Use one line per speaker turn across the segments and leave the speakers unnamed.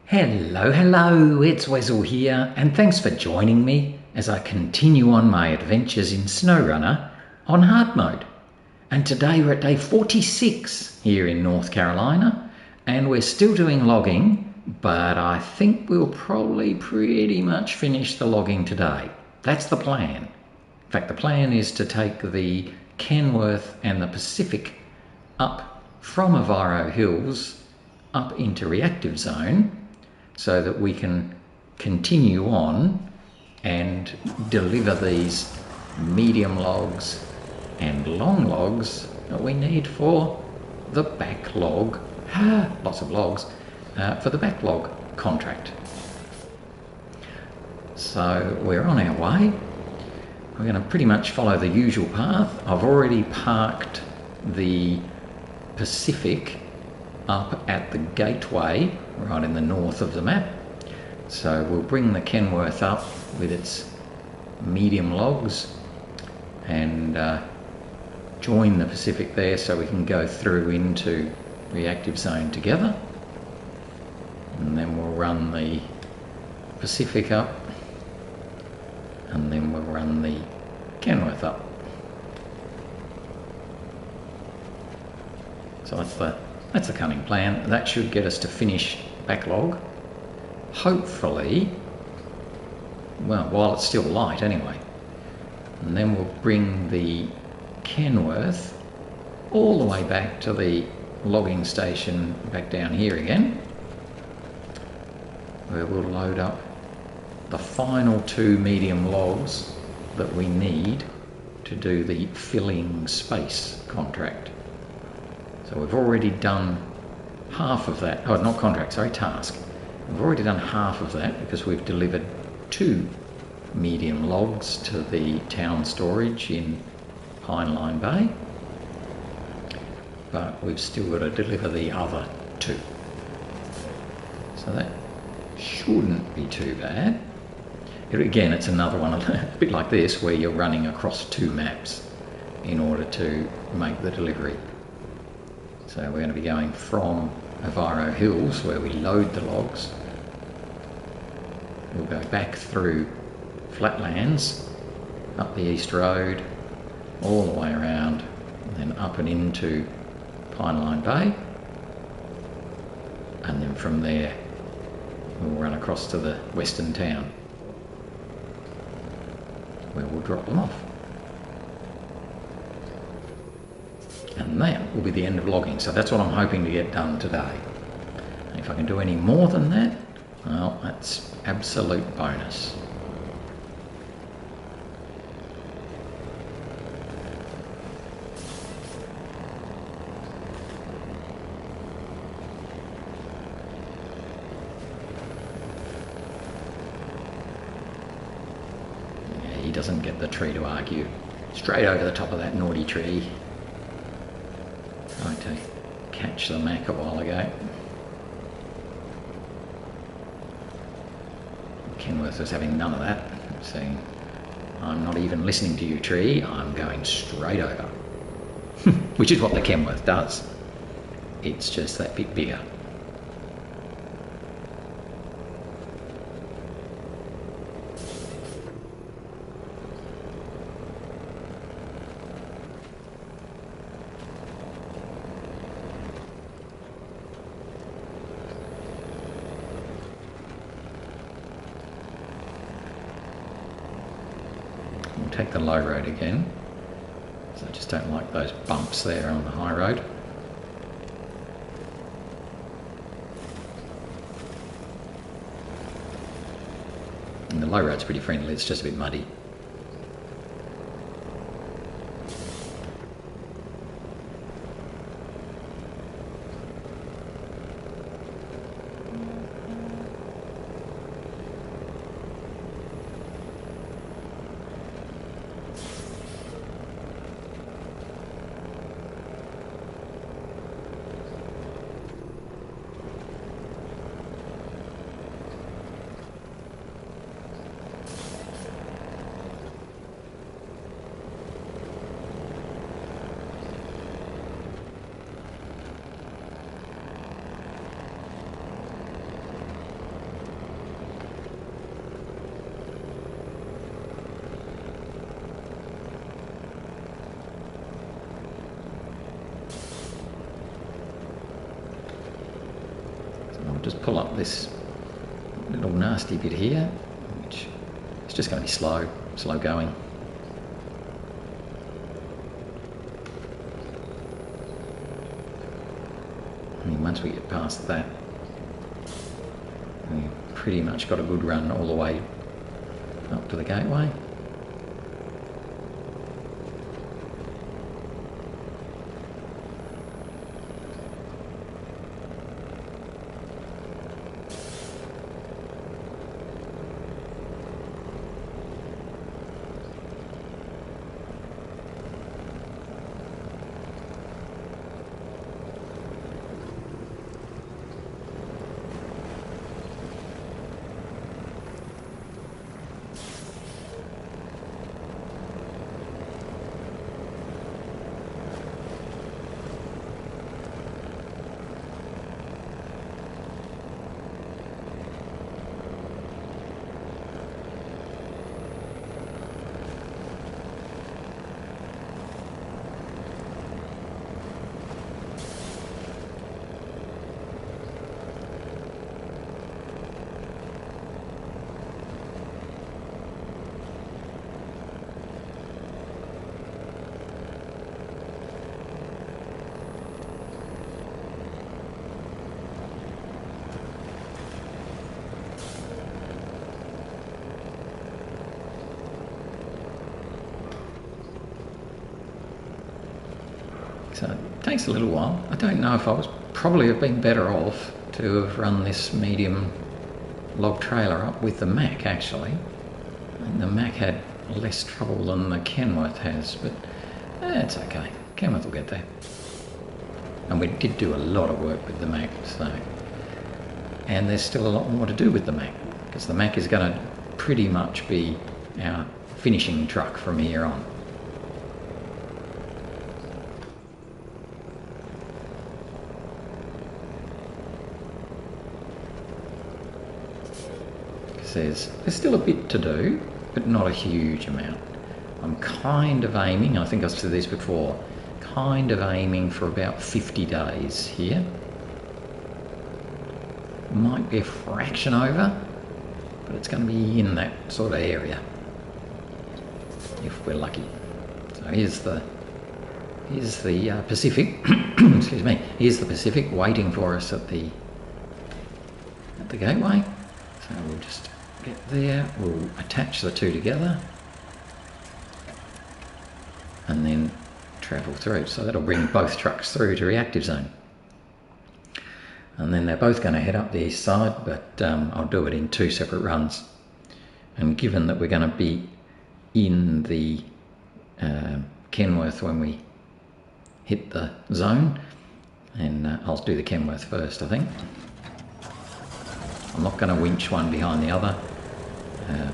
Hello, it's Wessel here, and thanks for joining me as I continue on my adventures in SnowRunner on hard mode. And today we're at day 46 here in North Carolina, and we're still doing logging, but I think we'll probably pretty much finish the logging today. That's the plan. In fact, the plan is to take the Kenworth and the Pacific up from Oviro Hills up into Reactive Zone, so that we can continue on and deliver these medium logs and long logs that we need for the backlog, lots of logs, for the backlog contract. So we're on our way. We're going to pretty much follow the usual path. I've already parked the Pacific up at the gateway right in the north of the map, so we'll bring the Kenworth up with its medium logs and join the Pacific there so we can go through into Reactive Zone together, and then we'll run the Pacific up and then we'll run the Kenworth up. So that's the cunning plan. That should get us to finish backlog, hopefully, well, while it's still light anyway. And then we'll bring the Kenworth all the way back to the logging station back down here again, where we'll load up the final 2 medium logs that we need to do the filling space contract. So we've already done half of that, task. We've already done half of that because we've delivered 2 medium logs to the town storage in Pineline Bay, but we've still got to deliver the other 2. So that shouldn't be too bad. Again, it's another one a bit like this where you're running across 2 maps in order to make the delivery. So we're going to be going from Oviro Hills, where we load the logs. We'll go back through Flatlands, up the East Road, all the way around, and then up and into Pineline Bay. And then from there, we'll run across to the western town, where we'll drop them off. And that will be the end of logging. So that's what I'm hoping to get done today. And if I can do any more than that, well, that's absolute bonus. Yeah, he doesn't get the tree to argue. Straight over the top of that naughty tree. Tried to catch the Mac a while ago. Kenworth was having none of that, saying, "I'm not even listening to you, tree, I'm going straight over." Which is what the Kenworth does. It's just that bit bigger. Take the low road again, so I just don't like those bumps there on the high road. And the low road's pretty friendly, it's just a bit muddy. I'll just pull up this little nasty bit here, which is just going to be slow going. I mean, once we get past that, we've pretty much got a good run all the way up to the gateway. So it takes a little while. I don't know if I was probably have been better off to have run this medium log trailer up with the Mack actually. And the Mack had less trouble than the Kenworth has, but it's okay. Kenworth will get there. And we did do a lot of work with the Mack, so. And there's still a lot more to do with the Mack, because the Mack is going to pretty much be our finishing truck from here on. There's still a bit to do, but not a huge amount. I'm kind of aiming, I think I've said this before, kind of aiming for about 50 days here. Might be a fraction over, but it's going to be in that sort of area, if we're lucky. So here's the Pacific, excuse me, here's the Pacific waiting for us at the gateway. So we'll just get there, we'll attach the two together and then travel through. So that'll bring both trucks through to Reactive Zone. And then they're both going to head up the east side, but I'll do it in two separate runs. And given that we're going to be in the Kenworth when we hit the zone, and I'll do the Kenworth first, I think. I'm not going to winch one behind the other. I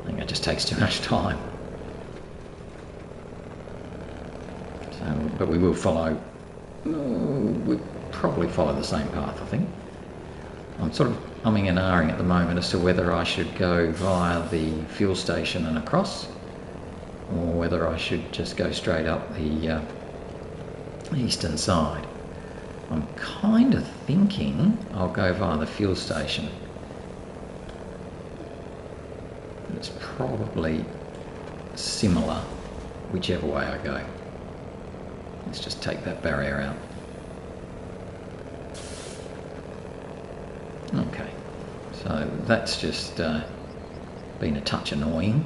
think it just takes too much time. So, but we will follow, we'll probably follow the same path, I think. I'm sort of humming and ahhing at the moment as to whether I should go via the fuel station and across, or whether I should just go straight up the eastern side. I'm kind of thinking I'll go via the fuel station. It's probably similar whichever way I go. Let's just take that barrier out. Okay, so that's just been a touch annoying.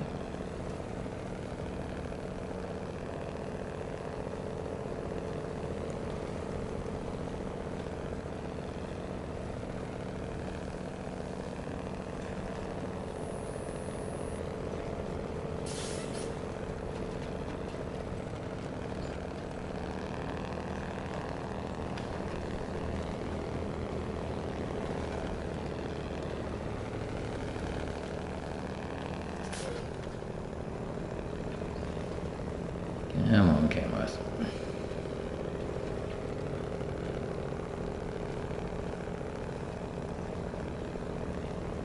Come on, Kenworth.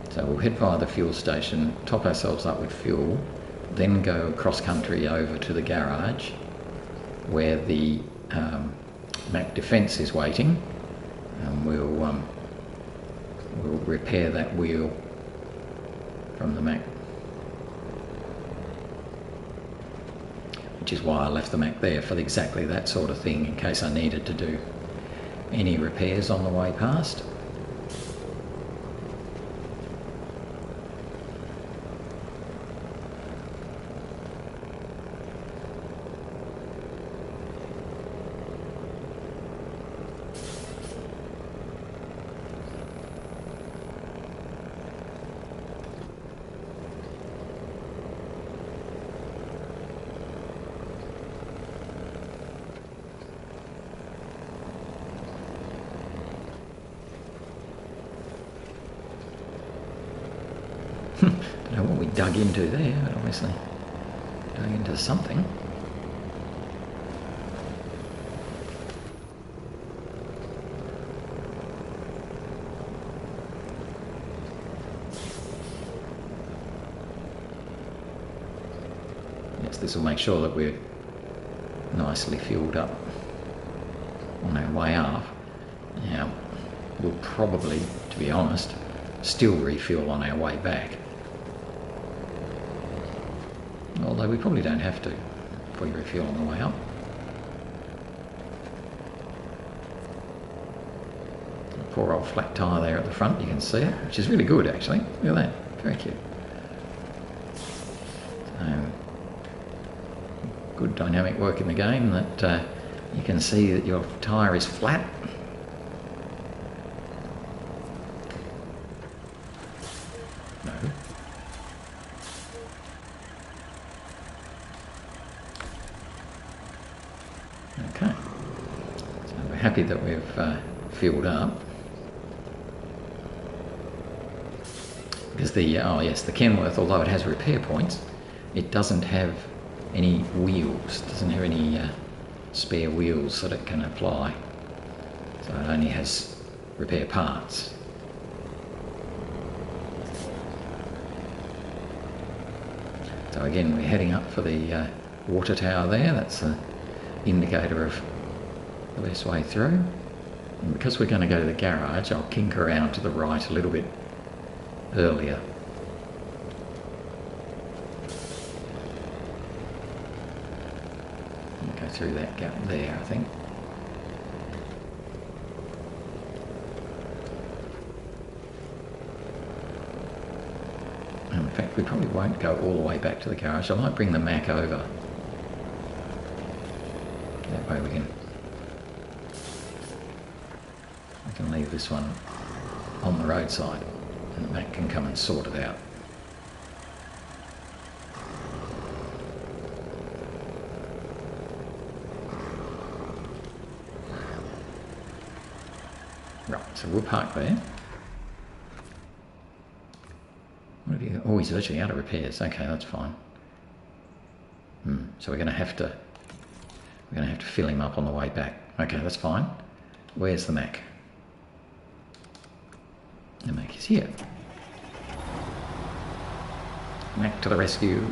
So we'll head via the fuel station, top ourselves up with fuel, then go cross country over to the garage where the Mack Defence is waiting. and we'll repair that wheel from the Mac, which is why I left the Mac there, for exactly that sort of thing, in case I needed to do any repairs on the way past. Don't know what we dug into there, but obviously dug into something. Yes, this will make sure that we're nicely fueled up on our way up. Now, we'll probably, to be honest, still refuel on our way back. Although we probably don't have to if we refuel on the way up. Poor old flat tyre there at the front, you can see it, which is really good actually. Look at that, very cute. So, good dynamic work in the game that you can see that your tyre is flat. No. Okay, so we're happy that we've filled up. Because the, oh yes, the Kenworth, although it has repair points, it doesn't have any wheels, doesn't have any spare wheels that it can apply. So it only has repair parts. So again, we're heading up for the water tower there. That's an indicator of the best way through. And because we're going to go to the garage, I'll kink around to the right a little bit earlier. I'll go through that gap there, I think. And in fact, we probably won't go all the way back to the garage. I might bring the Mac over. That way we can leave this one on the roadside, and the Mac can come and sort it out. Right, so we'll park there. What have you? Oh, he's virtually out of repairs. Okay, that's fine. So we're going to have to fill him up on the way back. Okay, that's fine. Where's the Mac? The Mac is here. Mac to the rescue.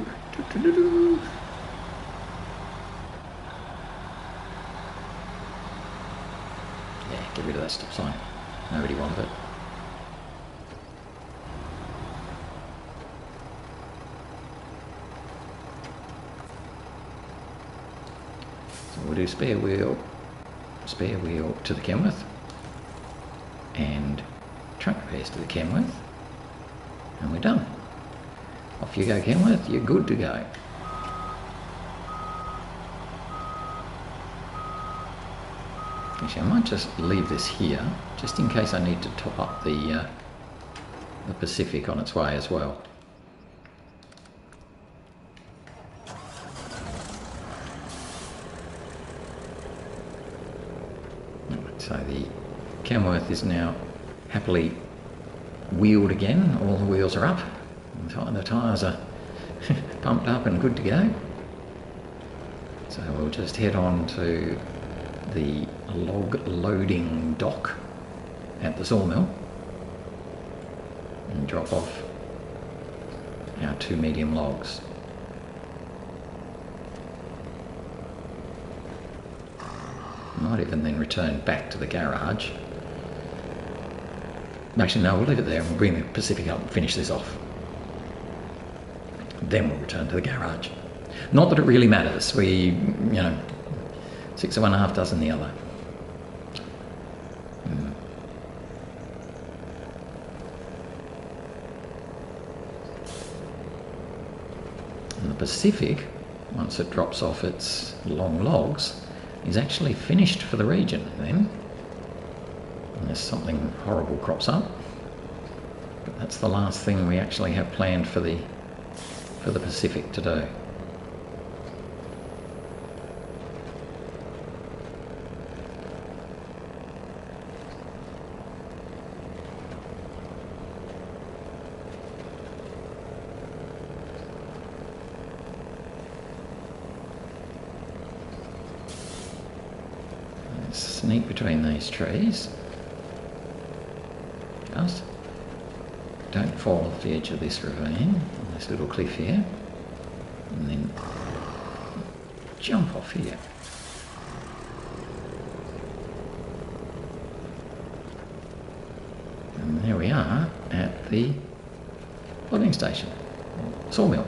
Yeah, get rid of that stop sign. Nobody wanted it. So we'll do spare wheel to the Kenworth, and trunk repairs to the Kenworth, and we're done. Off you go, Kenworth, you're good to go. Actually, I might just leave this here, just in case I need to top up the Pacific on its way as well. So the Kenworth is now happily wheeled again. All the wheels are up, the tyres are pumped up and good to go. So we'll just head on to the log loading dock at the Sawmill and drop off our 2 medium logs. Might even then return back to the garage Actually, no, we'll leave it there and we'll bring the Pacific up and finish this off. Then we'll return to the garage. Not that it really matters. We, you know, 6 of one, half dozen the other. And the Pacific, once it drops off its long logs, is actually finished for the region then. Unless something horrible crops up. But that's the last thing we actually have planned for the Pacific to do. Sneak between these trees. Just don't fall off the edge of this ravine, on this little cliff here, and then jump off here. And there we are at the logging station, Sawmill.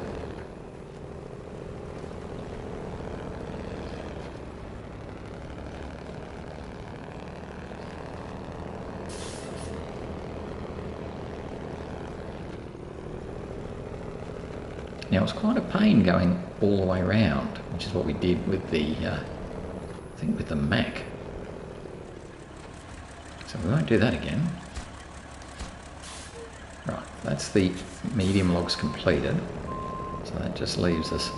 Now it's quite a pain going all the way around, which is what we did with the, I think with the Mac. So we won't do that again. Right, that's the medium logs completed. So that just leaves us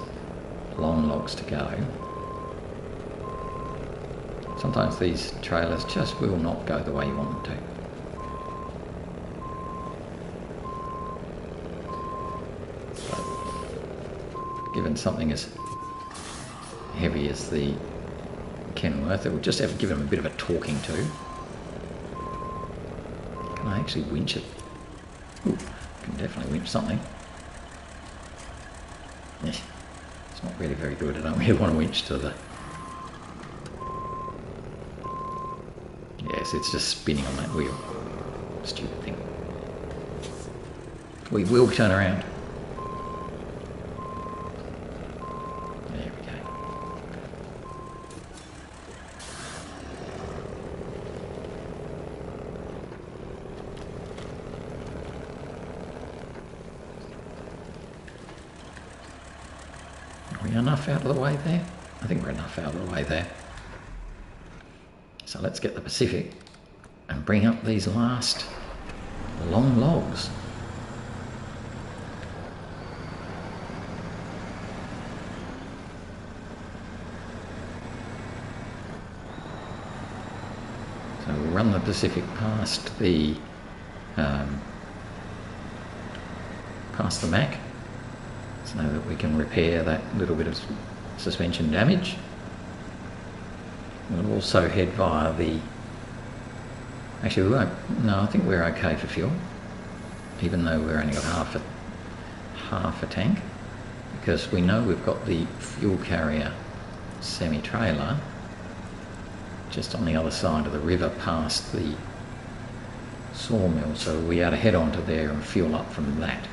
long logs to go. Sometimes these trailers just will not go the way you want them to. Given something as heavy as the Kenworth, it will just have to give them a bit of a talking to. Can I actually winch it? Ooh, I can definitely winch something. Yeah, it's not really very good. I don't really want to winch to the... Yes, it's just spinning on that wheel. Stupid thing. We will turn around. Enough out of the way there? I think we're enough out of the way there. So let's get the Pacific and bring up these last long logs. So we'll run the Pacific past the Mac, so that we can repair that little bit of suspension damage. We'll also head via the... Actually, we won't. No, I think we're okay for fuel, even though we've only got half a tank, because we know we've got the fuel carrier semi-trailer just on the other side of the river past the Sawmill, so we ought to head on to there and fuel up from that.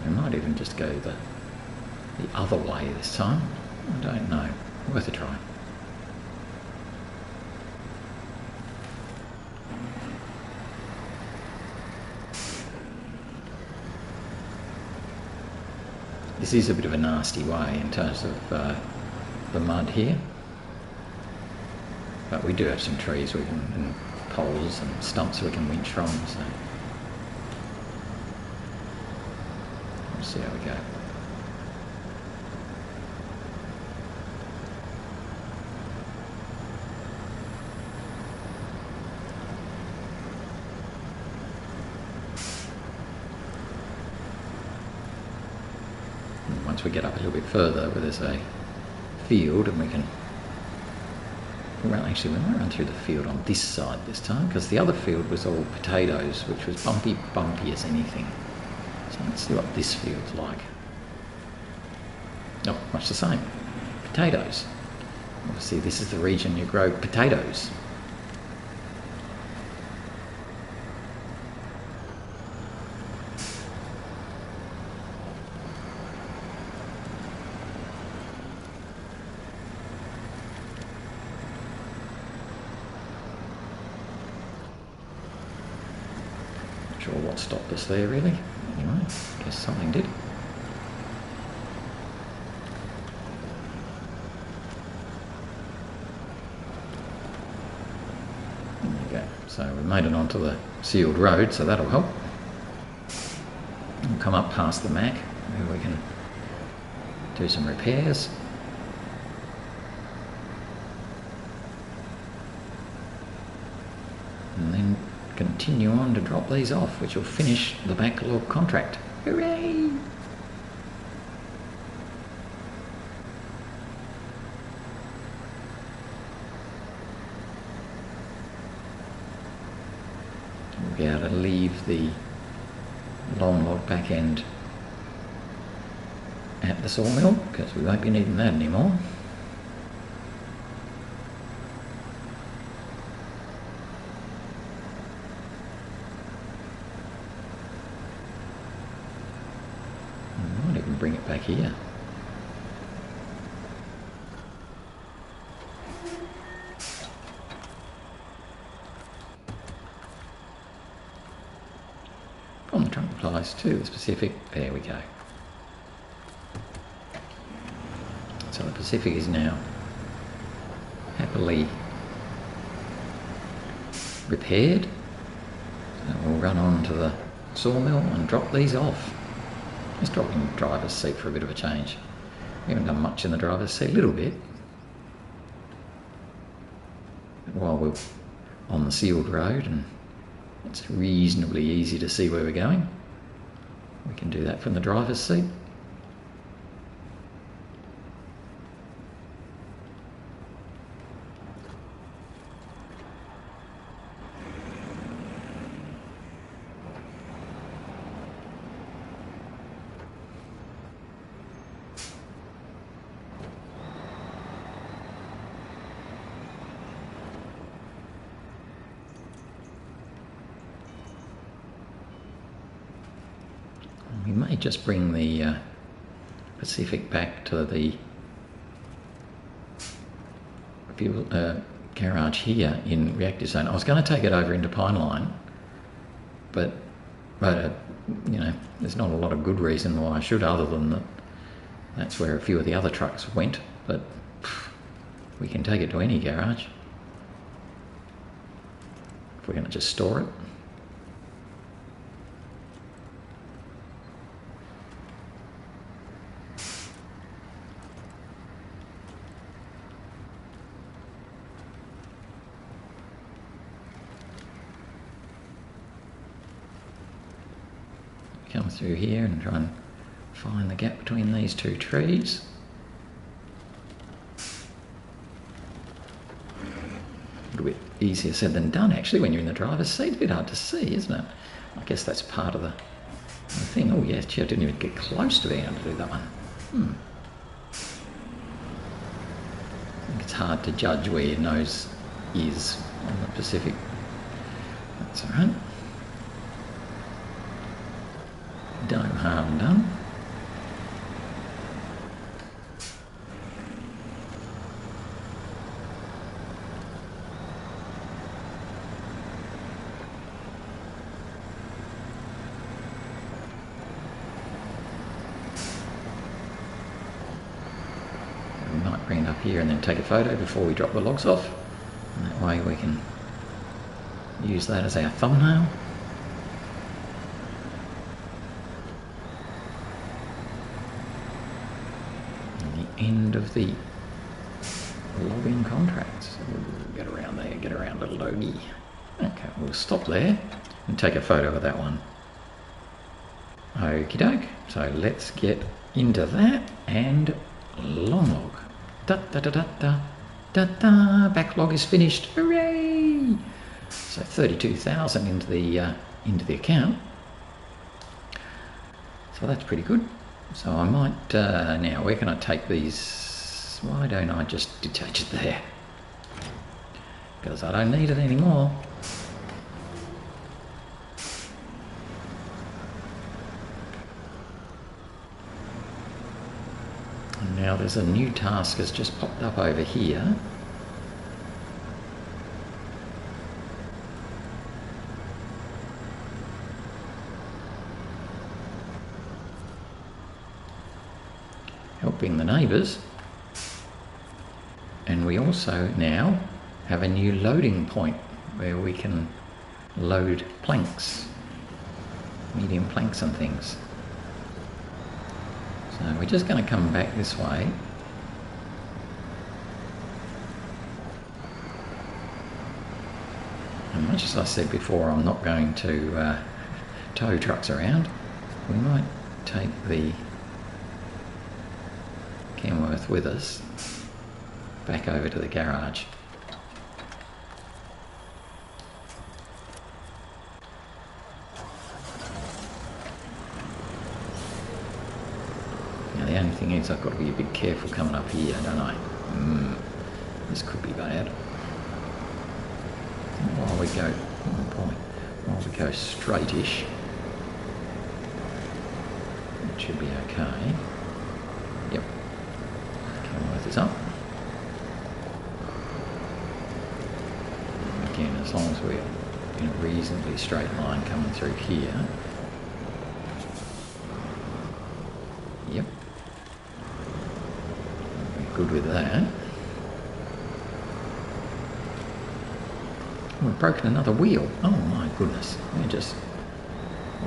We might even just go the other way this time. I don't know. Worth a try. This is a bit of a nasty way in terms of the mud here. But we do have some trees we can, and poles and stumps we can winch from, so we'll see how we go. Once we get up a little bit further where there's a field and we can... Well, actually we might run through the field on this side this time, because the other field was all potatoes, which was bumpy as anything. So let's see what this field's like. Oh, much the same. Potatoes. Obviously this is the region you grow potatoes. Not sure what stopped us there really. Anyway, I guess something did. So we made it onto the sealed road, so that'll help. We'll come up past the Mac, where we can do some repairs. And then continue on to drop these off, which will finish the backlog contract. Hooray! We'll be able to leave the long log back end at the sawmill because we won't be needing that anymore. I might even bring it back here. On the trunk applies to the Pacific. There we go. So the Pacific is now happily repaired. So we'll run on to the sawmill and drop these off. Just dropping the driver's seat for a bit of a change. We haven't done much in the driver's seat, a little bit. While we're on the sealed road and it's reasonably easy to see where we're going, we can do that from the driver's seat. We may just bring the Pacific back to the fuel garage here in Reactive Zone. I was going to take it over into Pineline, but you know, there's not a lot of good reason why I should, other than that that's where a few of the other trucks went. But we can take it to any garage if we're going to just store it. Come through here and try and find the gap between these two trees. A little bit easier said than done actually when you're in the driver's seat. It's a bit hard to see, isn't it? I guess that's part of the thing. Oh yes, gee, I didn't even get close to being able to do that one. I think it's hard to judge where your nose is on the Pacific. That's alright. No harm done. We might bring it up here and then take a photo before we drop the logs off, and that way we can use that as our thumbnail. End of the logging contract. So we'll get around there, get around little doggy. Okay, we'll stop there and take a photo of that one. Okie doke, so let's get into that and long log. Da da da da da da da. Backlog is finished. Hooray! So 32,000 into the account. So that's pretty good. So I might, now where can I take these? Why don't I just detach it there? Because I don't need it anymore. And now there's a new task has just popped up over here. Helping the neighbours, and we also now have a new loading point where we can load planks, medium planks and things. So we're just going to come back this way. And much as I said before, I'm not going to tow trucks around. We might take the Kenworth with us back over to the garage. Now the only thing is I've got to be a bit careful coming up here, don't I? This could be bad. While we go, while we go straightish, it should be okay. Yep. Kenworth is up. Again, as long as we're in a reasonably straight line coming through here. Yep. We're good with that. We've broken another wheel. Oh my goodness. We're just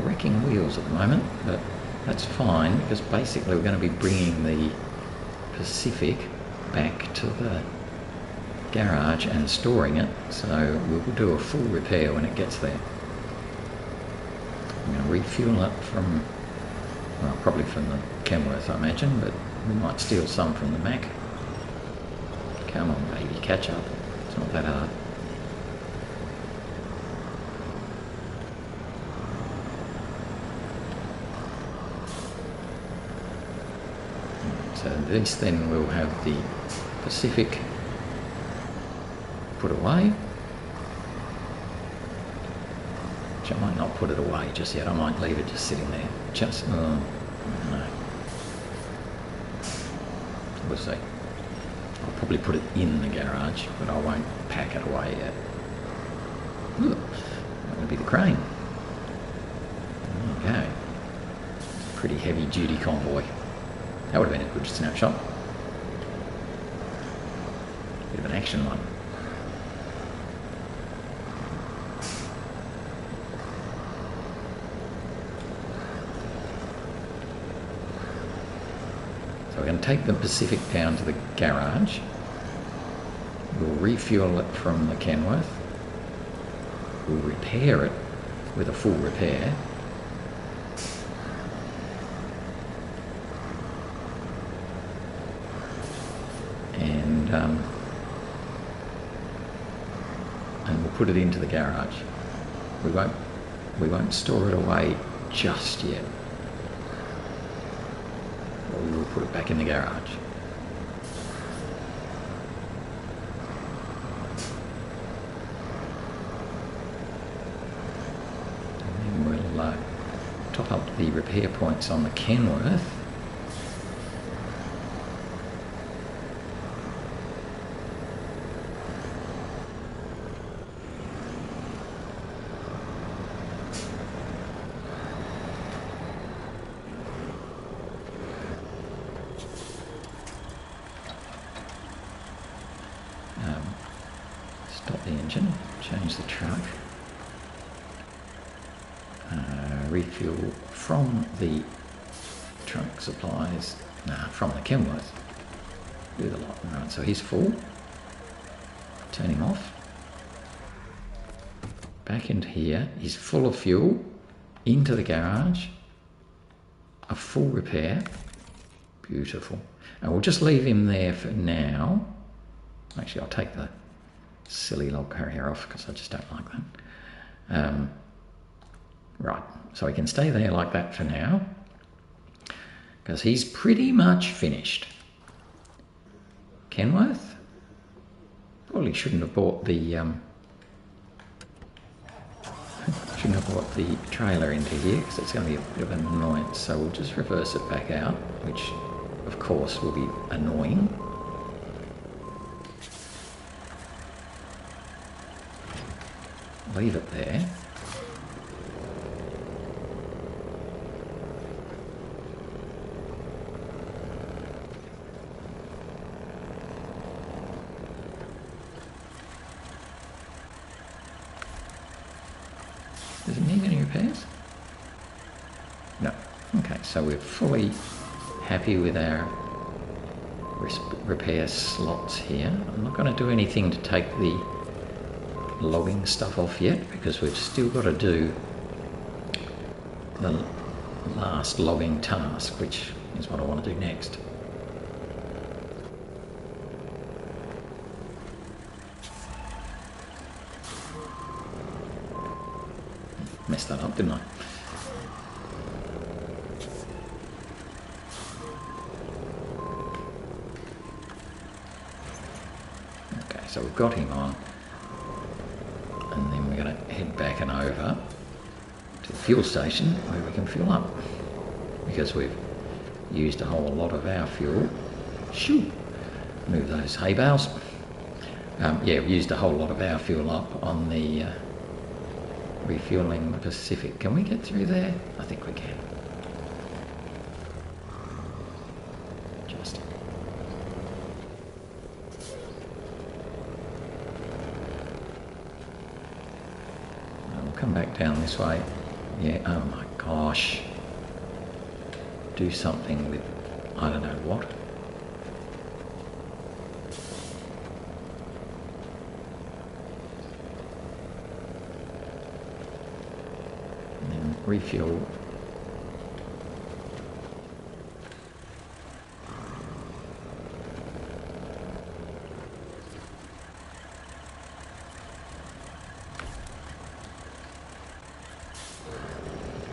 wrecking wheels at the moment, but that's fine because basically we're going to be bringing the Pacific back to the garage and storing it, so we'll do a full repair when it gets there. I'm going to refuel it from, well, probably from the Kenworth, I imagine, but we might steal some from the Mac. Come on, baby, catch up. It's not that hard. So this then will have the Pacific put away. Which I might not put it away just yet. I might leave it just sitting there. Just, no. We'll see. I'll probably put it in the garage, but I won't pack it away yet. Ooh, that would be the crane. There you go. Pretty heavy duty convoy. That would have been a good snapshot. Bit of an action one. So we're going to take the Pacific down to the garage. We'll refuel it from the Kenworth. We'll repair it with a full repair. And we'll put it into the garage. We won't store it away just yet. Or we will put it back in the garage. And then we'll top up the repair points on the Kenworth. Stop the engine, change the truck, refuel from the truck supplies, from the Kenworth, do the lot. Right, so he's full, turn him off, back into here, he's full of fuel, into the garage, a full repair, beautiful, and we'll just leave him there for now. Actually, I'll take the silly log carrier off because I just don't like that. Right, so he can stay there like that for now. because he's pretty much finished. Kenworth? Probably shouldn't have bought the trailer into here because it's going to be a bit of an annoyance. So we'll just reverse it back out, which of course will be annoying. Leave it there. Does it need any repairs? No. Okay, so we're fully happy with our repair slots here. I'm not going to do anything to take the logging stuff off yet because we've still got to do the last logging task, which is what I want to do next. Messed that up, didn't I? Okay, so we've got him on, and then we're going to head back and over to the fuel station where we can fuel up because we've used a whole lot of our fuel. Shoo! Move those hay bales. Yeah, we used a whole lot of our fuel up on the refueling the Pacific. Can we get through there? I think we can. Just. We'll come back down this way. Yeah, oh my gosh. Do something with, I don't know what. Refuel.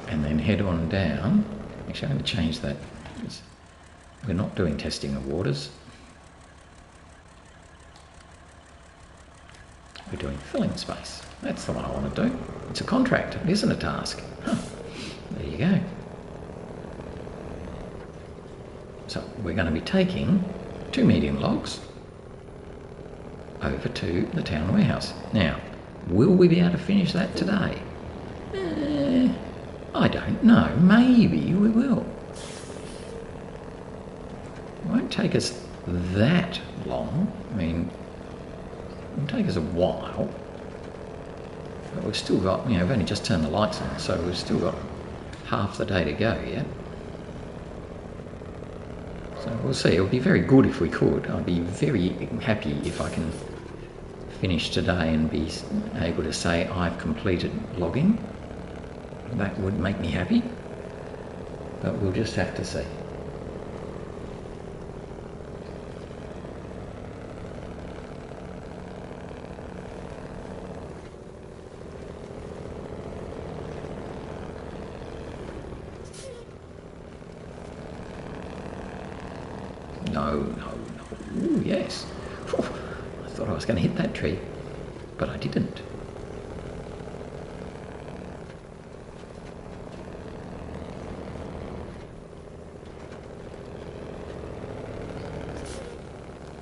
And then head on down. Actually, I'm going to change that. We're not doing testing of waters. We're doing filling space. That's the one I want to do. It's a contract. It isn't a task. Huh. There you go. So we're going to be taking 2 medium logs over to the town warehouse. Now, will we be able to finish that today? I don't know. Maybe we will. It won't take us that long. I mean, it'll take us a while. But we've still got, you know, we've only just turned the lights on, so we've still got half the day to go yet. So we'll see. It would be very good if we could. I'd be very happy if I can finish today and be able to say I've completed logging. That would make me happy. But we'll just have to see. No. Ooh, yes. I thought I was going to hit that tree, but I didn't.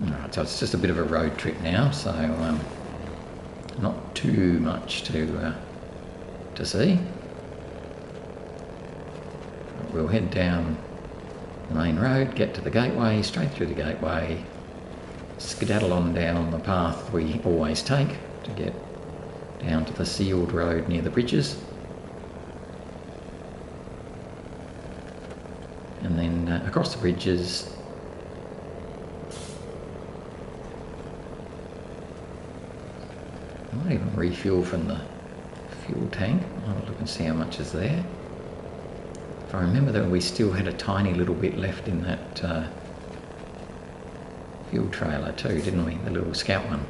Alright, so it's just a bit of a road trip now, so not too much to see. We'll head down the main road, get to the gateway, straight through the gateway, skedaddle on down the path we always take to get down to the sealed road near the bridges, and then across the bridges I might even refuel from the fuel tank. I'll have a look and see how much is there. If I remember that we still had a tiny little bit left in that fuel trailer too, didn't we? The little Scout one.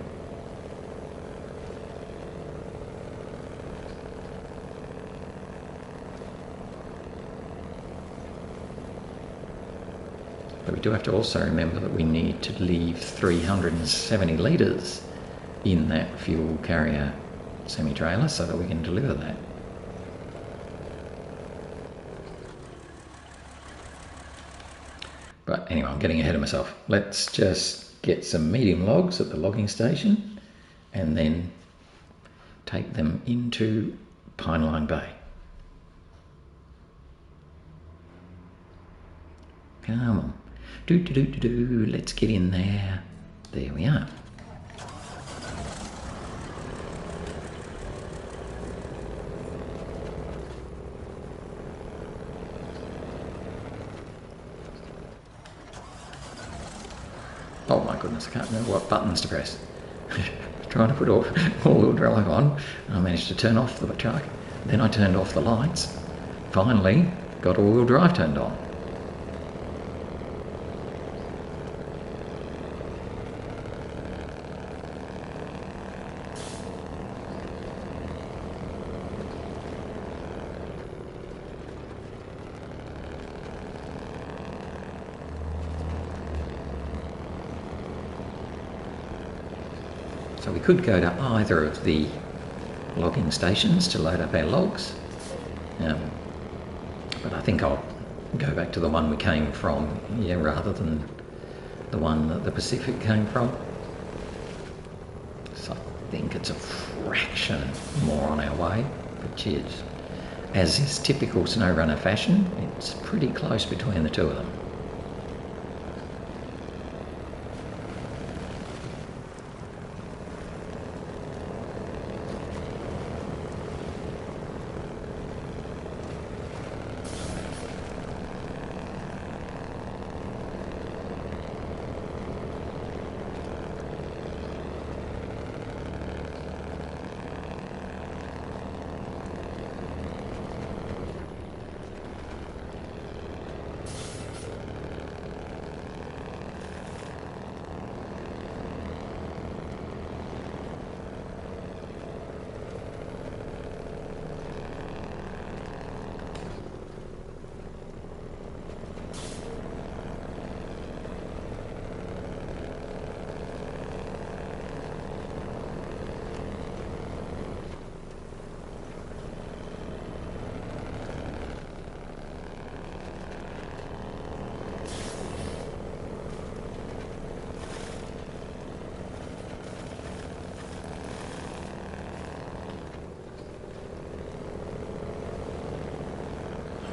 But we do have to also remember that we need to leave 370 litres in that fuel carrier semi-trailer so that we can deliver that. But anyway, I'm getting ahead of myself. Let's just get some medium logs at the logging station and then take them into Pineline Bay. Come on. Let's get in there. There we are. Oh my goodness, I can't remember what buttons to press. Trying to put all-wheel drive on, and I managed to turn off the truck. Then I turned off the lights. Finally, got all-wheel drive turned on. So we could go to either of the logging stations to load up our logs, but I think I'll go back to the one we came from, rather than the one that the Pacific came from. So I think it's a fraction more on our way, which is, as is typical SnowRunner fashion, it's pretty close between the two of them.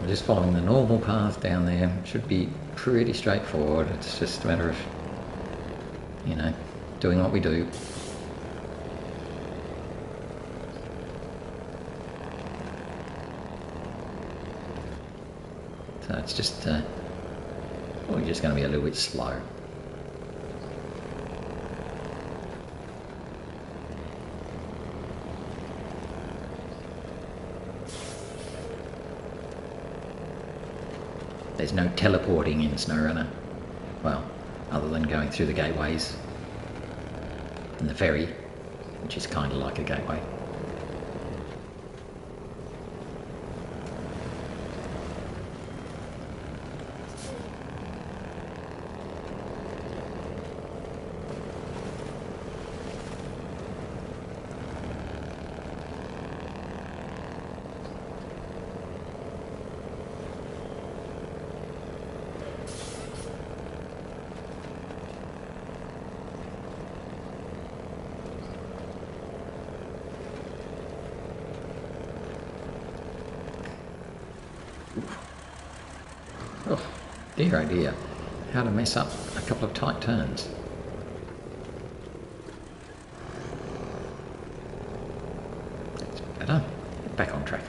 Just following the normal path down there should be pretty straightforward. It's just a matter of, doing what we do. So it's just, we're just going to be a little bit slow. There's no teleporting in SnowRunner. Well, other than going through the gateways and the ferry, which is kind of like a gateway. Oh, dear oh dear, how to mess up a couple of tight turns. That's better. Back on track.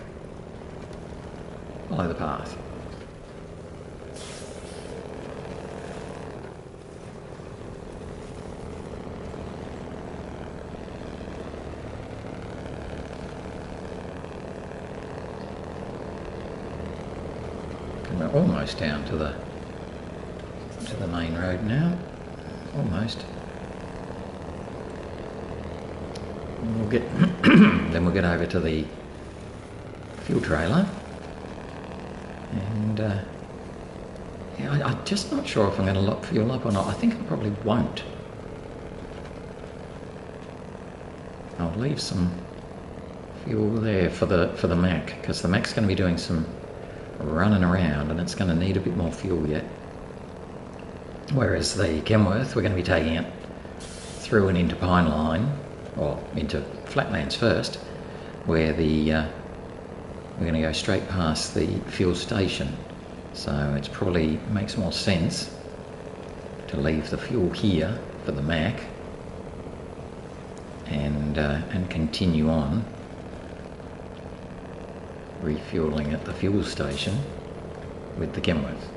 Follow the path. We're almost down to the main road now. Almost. And we'll get then we'll get over to the fuel trailer and Yeah, I'm just not sure if I'm going to lock fuel up or not. I think I probably won't. I'll leave some fuel there for the Mac, because the Mac's going to be doing some running around and it's going to need a bit more fuel yet. Whereas the Kenworth, we're going to be taking it through and into Pineline, or into Flatlands first, where we're going to go straight past the fuel station. So it's probably makes more sense to leave the fuel here for the Mac and continue on refueling at the fuel station with the Kenworth.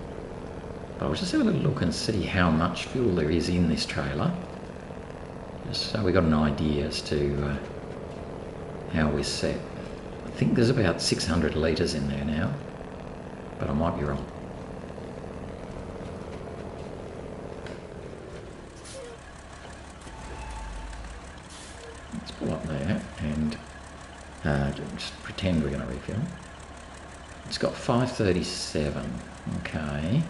But I'll just have a little look and see how much fuel there is in this trailer, just so we got an idea as to how we're set. I think there's about 600 litres in there now, but I might be wrong. Let's pull up there and just pretend we're going to refill. It's got 537, okay.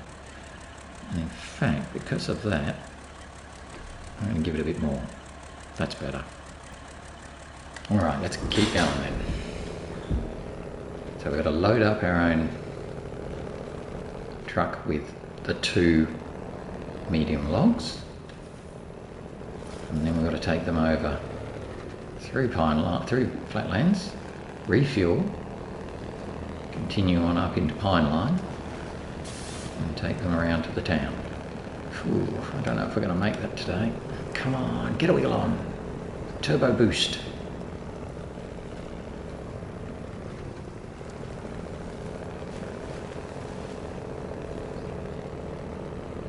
And in fact, because of that, I'm going to give it a bit more. That's better. Alright, let's keep going then. So we've got to load up our own truck with the 2 medium logs, and then we've got to take them over through through Flatlands, refuel, continue on up into Pineline, and take them around to the town. Ooh, I don't know if we're going to make that today. Come on, get a wheel on. Turbo boost.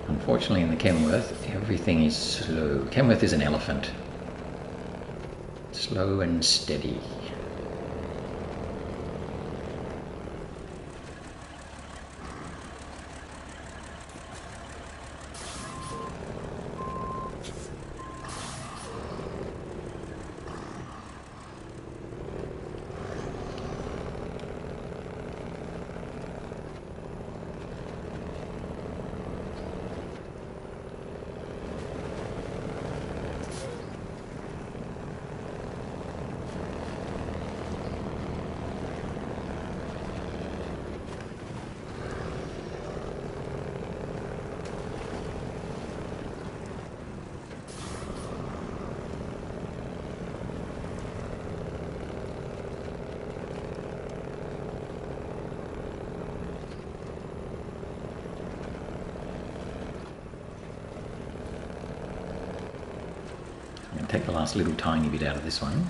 Unfortunately in the Kenworth, everything is slow. Kenworth is an elephant. Slow and steady. Take the last little tiny bit out of this one.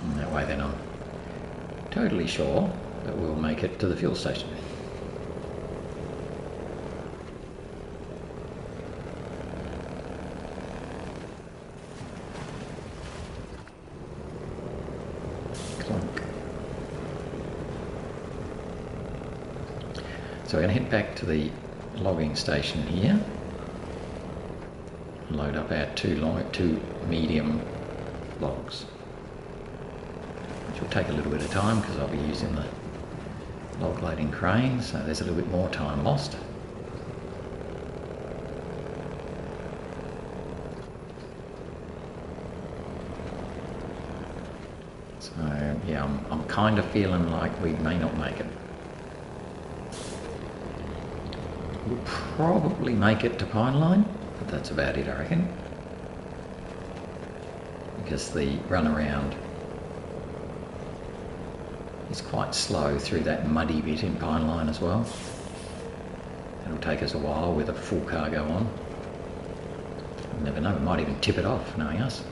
And that way then I'm totally sure that we'll make it to the fuel station. Clunk. So we're going to head back to the logging station here, load up our 2 medium logs, which will take a little bit of time because I'll be using the log loading crane, so there's a little bit more time lost. So yeah, I'm kind of feeling like we may not make it. We'll probably make it to Pineline, but that's about it, I reckon. Because the runaround is quite slow through that muddy bit in Pineline as well. It'll take us a while with a full cargo on. You never know, we might even tip it off, knowing us.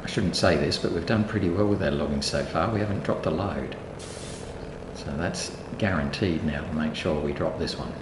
I shouldn't say this, but we've done pretty well with our logging so far. We haven't dropped a load. So that's guaranteed now to make sure we drop this one.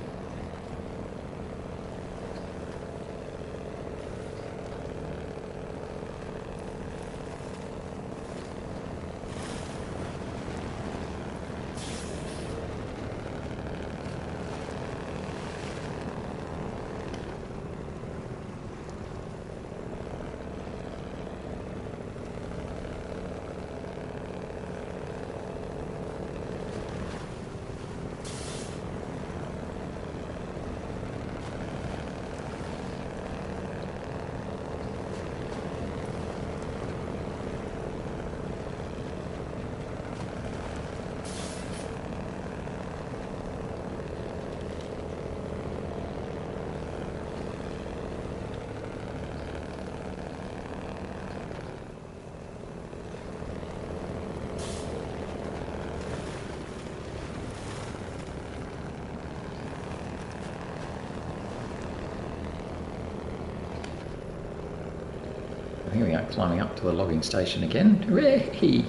climbing up to the logging station again. Hooray!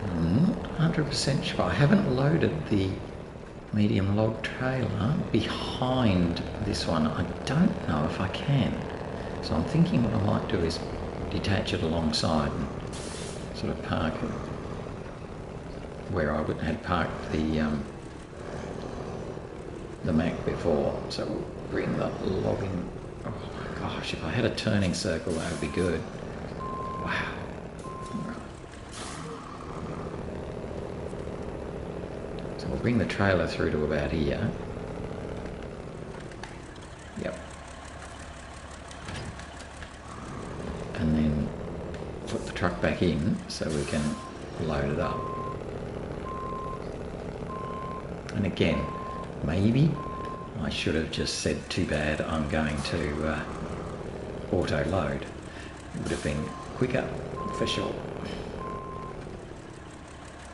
I'm not 100% sure. I haven't loaded the medium log trailer behind this one. I don't know if I can. So I'm thinking what I might do is detach it alongside and sort of park it where I had parked the Mac before. So we'll bring the logging. Oh my gosh! If I had a turning circle, that would be good. Wow. So we'll bring the trailer through to about here. Yep. And then put the truck back in so we can load it up. And again, maybe I should have just said, too bad, I'm going to auto load. It would have been quicker for sure.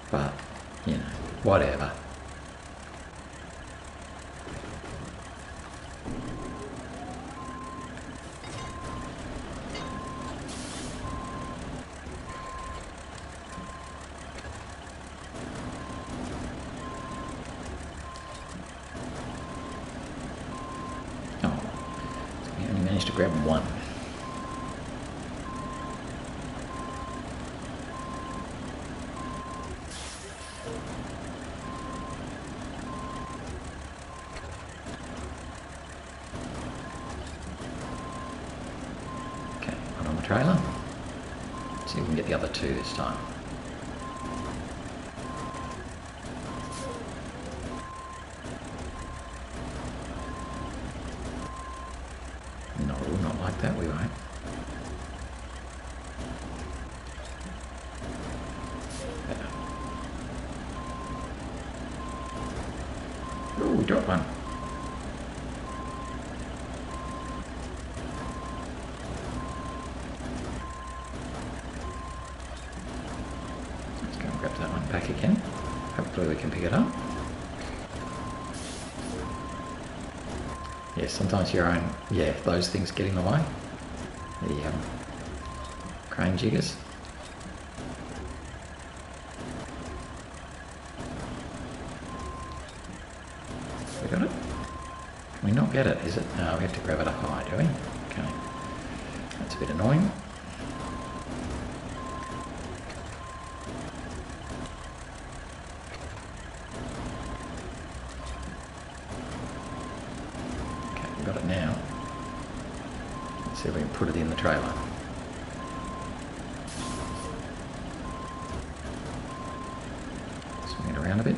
But, you know, whatever. To grab one. Okay, put on the trailer. Let's see if we can get the other two this time. No, not like that, we won't. Oh, we dropped one. Let's go and grab that one back again. Hopefully we can pick it up. Yeah, sometimes your own, those things get in the way. The crane jiggers. We got it? Can we not get it? Is it? No, we have to grab it up high, do we? Okay. That's a bit annoying. Got it now. Let's see if we can put it in the trailer. Swing it around a bit.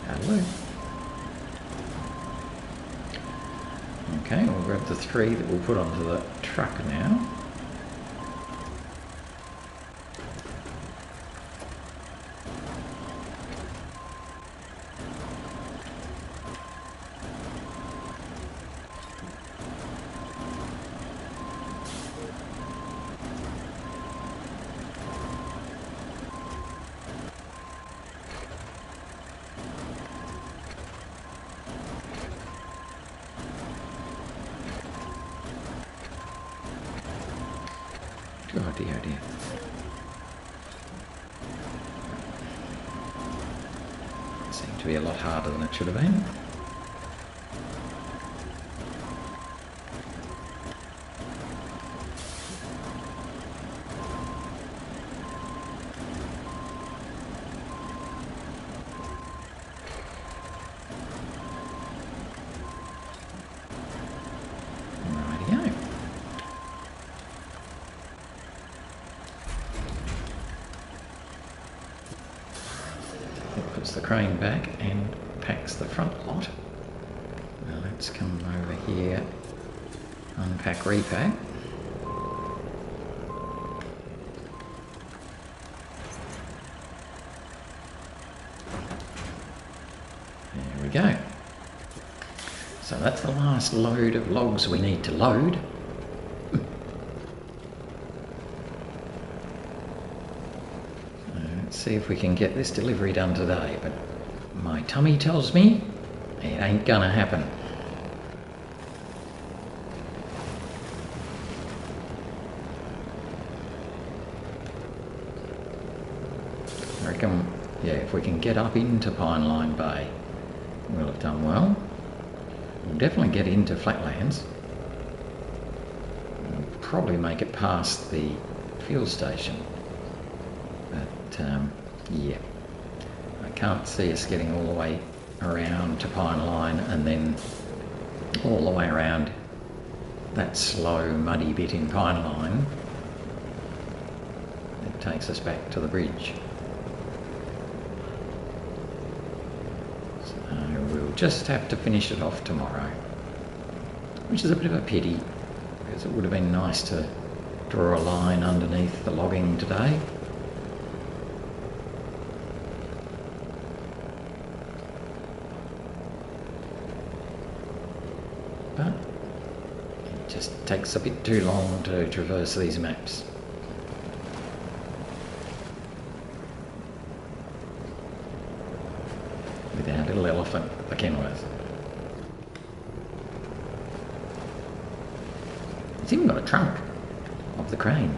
Hello. Okay, we'll grab the three that we'll put onto the truck now. Oh dear, oh dear. It seemed to be a lot harder than it should have been. Rightio. Puts the crane back and packs the front lot. Now let's come over here, unpack, repack. There we go. So that's the last last load of logs we need to load. Let's see if we can get this delivery done today, but my tummy tells me it ain't gonna happen. I reckon, yeah, if we can get up into Pineline Bay, we'll have done well. We'll definitely get into Flatlands. We'll probably make it past the fuel station. But, yeah, I can't see us getting all the way around to Pineline and then all the way around that slow, muddy bit in Pineline. It takes us back to the bridge. We'll just have to finish it off tomorrow, which is a bit of a pity because it would have been nice to draw a line underneath the logging today. But it just takes a bit too long to traverse these maps. With our little elephant, the Kenworth. It's even got a trunk of the crane.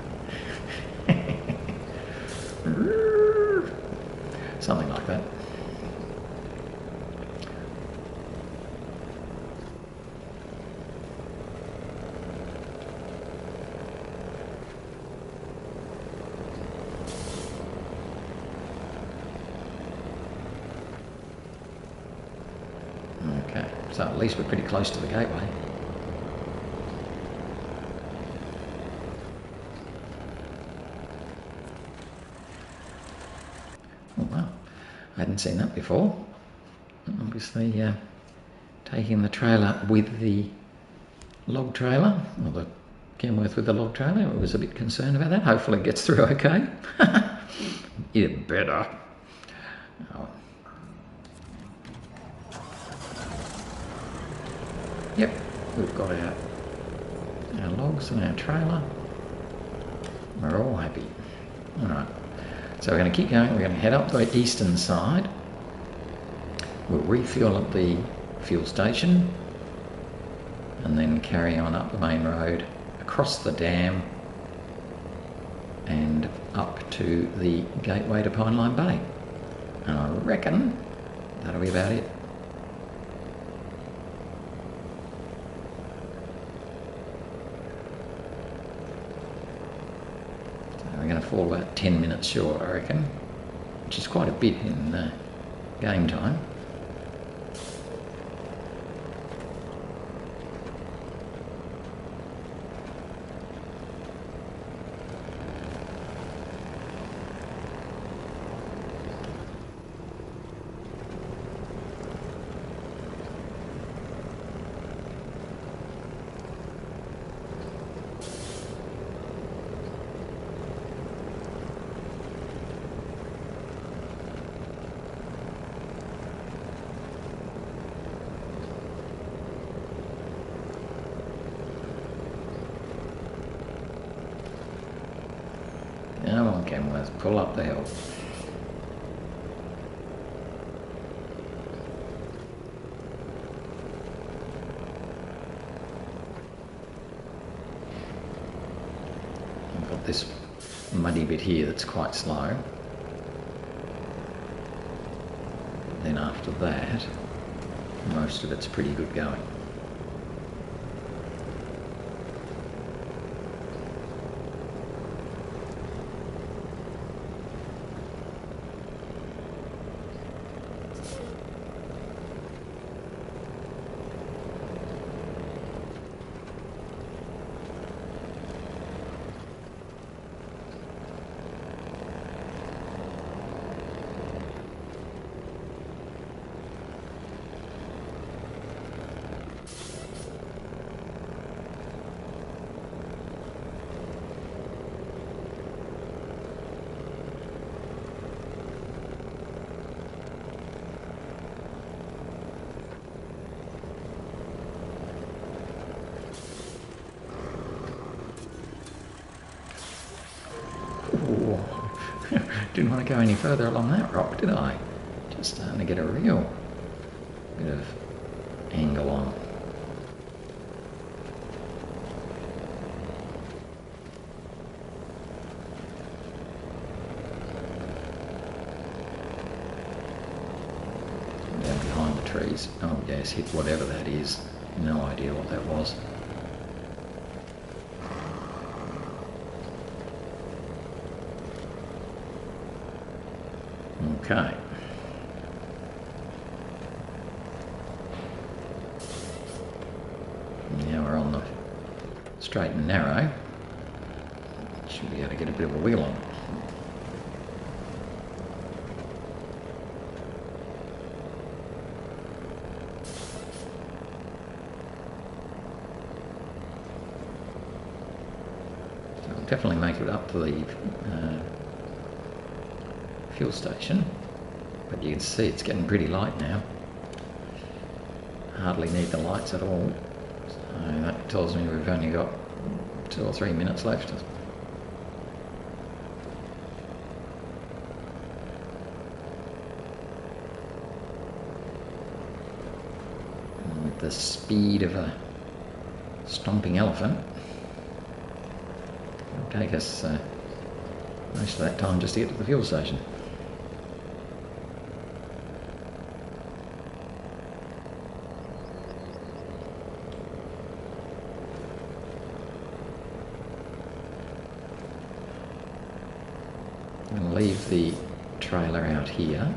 Something like that. Okay, so at least we're pretty close to the gateway. Oh wow, I hadn't seen that before. Obviously taking the trailer with the log trailer, or the Kenworth with the log trailer. I was a bit concerned about that. Hopefully it gets through okay. It better. Oh. Yep, we've got our logs and our trailer. We're all happy. Alright, so we're going to keep going. We're going to head up the eastern side. We'll refuel at the fuel station and then carry on up the main road, across the dam and up to the gateway to Pineline Bay. And I reckon that'll be about it. We're going to fall about 10 minutes short, I reckon, which is quite a bit in game time. Come on, Kenworth, pull up the hill. I've got this muddy bit here that's quite slow. Then after that, most of it's pretty good going. Didn't want to go any further along that rock, did I? Just starting to get a real bit of angle on. Down behind the trees. Oh yes, hit whatever that is. No idea what that was. Okay. Now we're on the straight and narrow. Should be able to get a bit of a wheel on. So we'll definitely make it up to the fuel station, but you can see it's getting pretty light now. Hardly need the lights at all, so that tells me we've only got 2 or 3 minutes left. And with the speed of a stomping elephant, it'll take us most of that time just to get to the fuel station. I'm going to leave the trailer out here.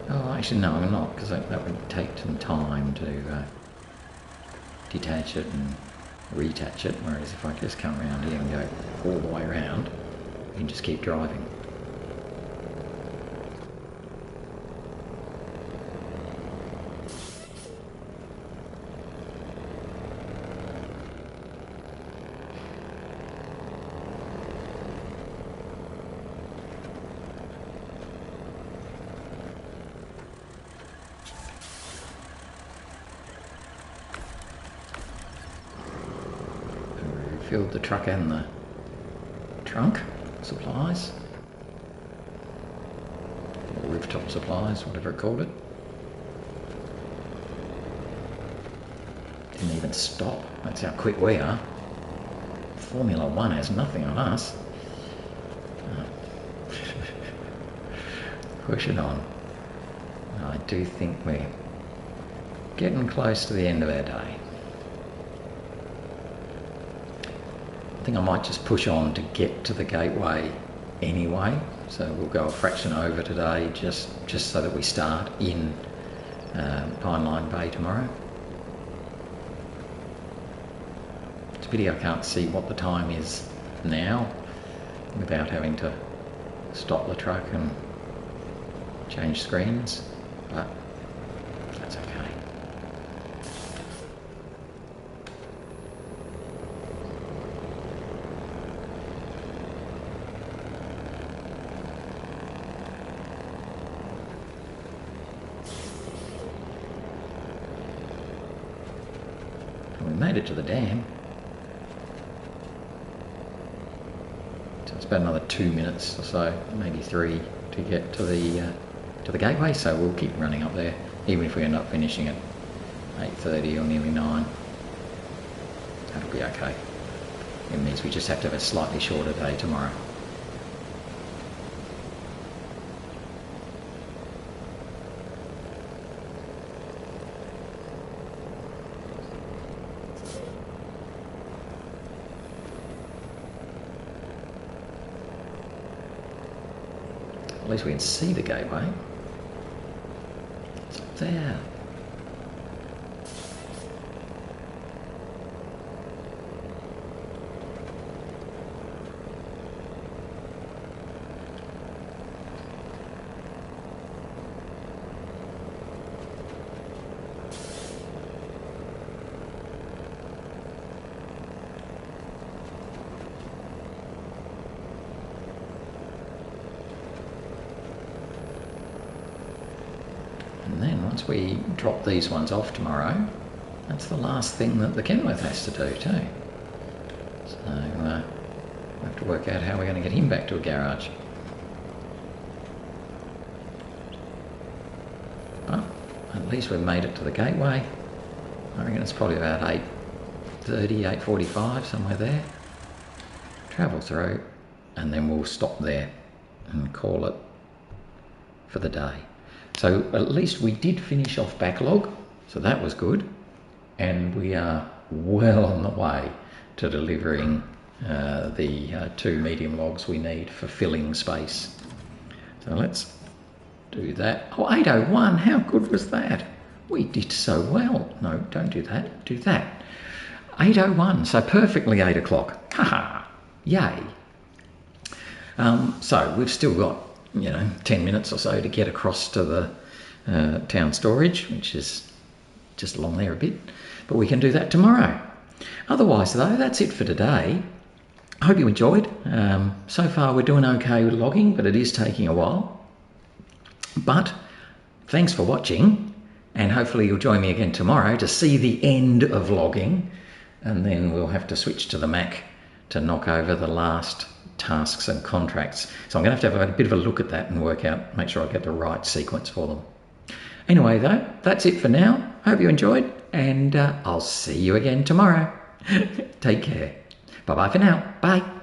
Oh, actually no, I'm not, because that would take some time to detach it and reattach it, whereas if I just come around here and go all the way around, you can just keep driving. Filled the truck and the trunk supplies, or rooftop supplies, whatever it called it. Didn't even stop. That's how quick we are. Formula One has nothing on us. Pushing on. I do think we're getting close to the end of our day. I think I might just push on to get to the gateway anyway, so we'll go a fraction over today just so that we start in Pineline Bay tomorrow. It's a pity I can't see what the time is now without having to stop the truck and change screens, but that's okay. We made it to the dam. So it's about another 2 minutes or so, maybe 3, to get to the gateway. So we'll keep running up there, even if we end up finishing at 8:30 or nearly 9. That'll be okay. It means we just have to have a slightly shorter day tomorrow. At least we can see the gateway. It's up there. And then once we drop these ones off tomorrow, that's the last thing that the Kenworth has to do too. So we'll have to work out how we're going to get him back to a garage. at least we've made it to the gateway. I reckon it's probably about 8:30, 8:45, somewhere there. Travel through, and then we'll stop there and call it for the day. So at least we did finish off Backlog, so that was good. And we are well on the way to delivering the 2 medium logs we need for filling space. So let's do that. Oh, 8:01, how good was that? We did so well. No, don't do that, do that. 8:01, so perfectly 8 o'clock. Haha, yay. So we've still got, 10 minutes or so to get across to the town storage, which is just along there a bit, but we can do that tomorrow. Otherwise though, that's it for today. I hope you enjoyed. So far we're doing okay with logging, but it is taking a while. But thanks for watching, and hopefully you'll join me again tomorrow to see the end of logging, and then we'll have to switch to the Mac to knock over the last tasks and contracts. So I'm going to have a bit of a look at that and make sure I get the right sequence for them. Anyway though, that's it for now. Hope you enjoyed, and I'll see you again tomorrow. Take care. Bye-bye for now. Bye.